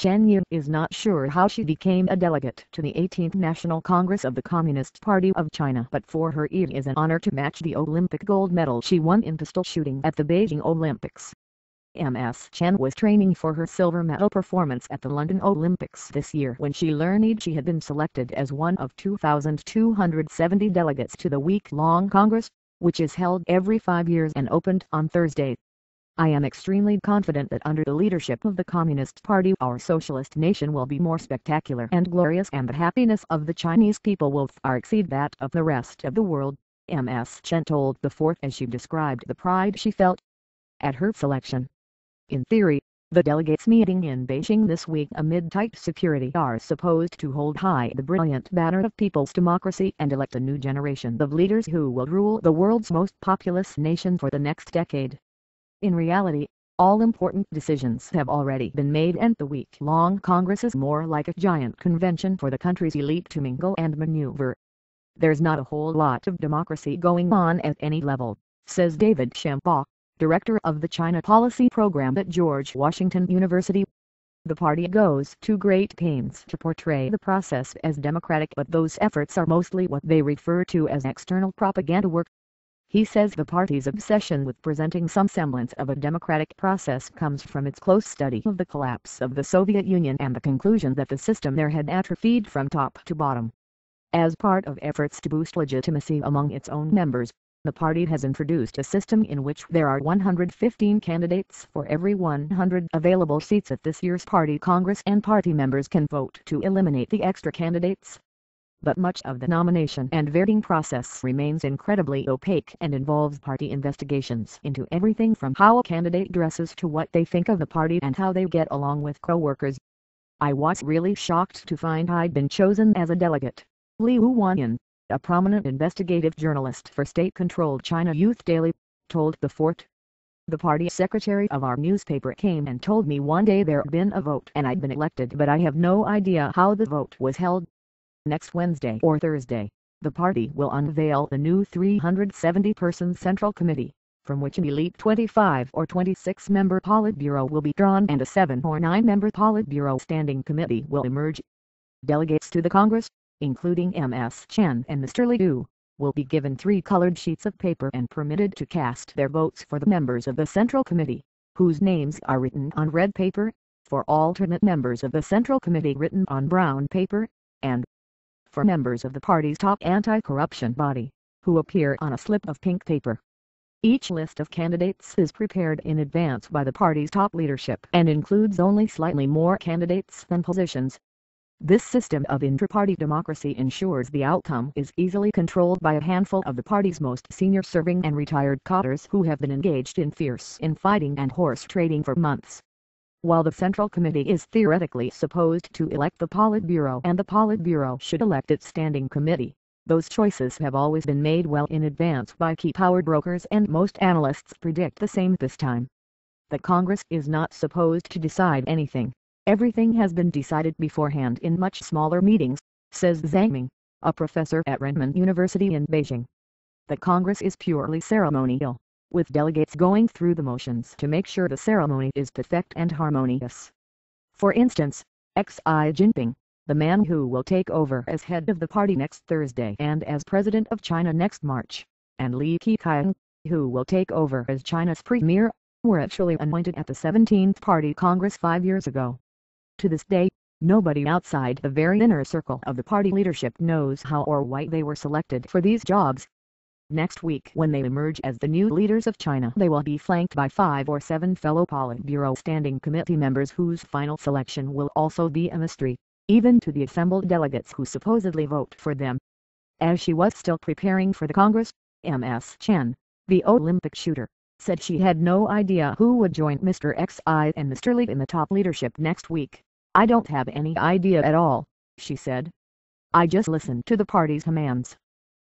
Chen Yun is not sure how she became a delegate to the 18th National Congress of the Communist Party of China, but for her it is an honor to match the Olympic gold medal she won in pistol shooting at the Beijing Olympics. Ms. Chen was training for her silver medal performance at the London Olympics this year when she learned she had been selected as one of 2,270 delegates to the week-long Congress, which is held every 5 years and opened on Thursday. I am extremely confident that under the leadership of the Communist Party our socialist nation will be more spectacular and glorious, and the happiness of the Chinese people will far exceed that of the rest of the world, Ms. Chen told the Fourth as she described the pride she felt at her selection. In theory, the delegates meeting in Beijing this week amid tight security are supposed to hold high the brilliant banner of people's democracy and elect a new generation of leaders who will rule the world's most populous nation for the next decade. In reality, all important decisions have already been made, and the week-long Congress is more like a giant convention for the country's elite to mingle and maneuver. There's not a whole lot of democracy going on at any level, says David Shambaugh, director of the China Policy Program at George Washington University. The party goes to great pains to portray the process as democratic, but those efforts are mostly what they refer to as external propaganda work. He says the party's obsession with presenting some semblance of a democratic process comes from its close study of the collapse of the Soviet Union and the conclusion that the system there had atrophied from top to bottom. As part of efforts to boost legitimacy among its own members, the party has introduced a system in which there are 115 candidates for every 100 available seats at this year's party congress, and party members can vote to eliminate the extra candidates. But much of the nomination and vetting process remains incredibly opaque and involves party investigations into everything from how a candidate dresses to what they think of the party and how they get along with co-workers. I was really shocked to find I'd been chosen as a delegate, Liu Wanyan, a prominent investigative journalist for state-controlled China Youth Daily, told the Fort. The party secretary of our newspaper came and told me one day there'd been a vote and I'd been elected, but I have no idea how the vote was held. Next Wednesday or Thursday, the party will unveil the new 370-person Central Committee, from which an elite 25 or 26-member Politburo will be drawn and a 7 or 9-member Politburo Standing Committee will emerge. Delegates to the Congress, including Ms. Chen and Mr. Liu, will be given 3 colored sheets of paper and permitted to cast their votes for the members of the Central Committee, whose names are written on red paper, for alternate members of the Central Committee written on brown paper, and for members of the party's top anti-corruption body, who appear on a slip of pink paper. Each list of candidates is prepared in advance by the party's top leadership and includes only slightly more candidates than positions. This system of intra-party democracy ensures the outcome is easily controlled by a handful of the party's most senior serving and retired cadres who have been engaged in fierce infighting and horse trading for months. While the Central Committee is theoretically supposed to elect the Politburo and the Politburo should elect its Standing Committee, those choices have always been made well in advance by key power brokers, and most analysts predict the same this time. The Congress is not supposed to decide anything. Everything has been decided beforehand in much smaller meetings, says Zhang Ming, a professor at Renmin University in Beijing. The Congress is purely ceremonial, with delegates going through the motions to make sure the ceremony is perfect and harmonious. For instance, Xi Jinping, the man who will take over as head of the party next Thursday and as president of China next March, and Li Keqiang, who will take over as China's premier, were actually anointed at the 17th Party Congress 5 years ago. To this day, nobody outside the very inner circle of the party leadership knows how or why they were selected for these jobs. Next week, when they emerge as the new leaders of China, they will be flanked by 5 or 7 fellow Politburo Standing Committee members whose final selection will also be a mystery, even to the assembled delegates who supposedly vote for them. As she was still preparing for the Congress, Ms. Chen, the Olympic shooter, said she had no idea who would join Mr. Xi and Mr. Li in the top leadership next week. I don't have any idea at all, she said. I just listen to the party's commands.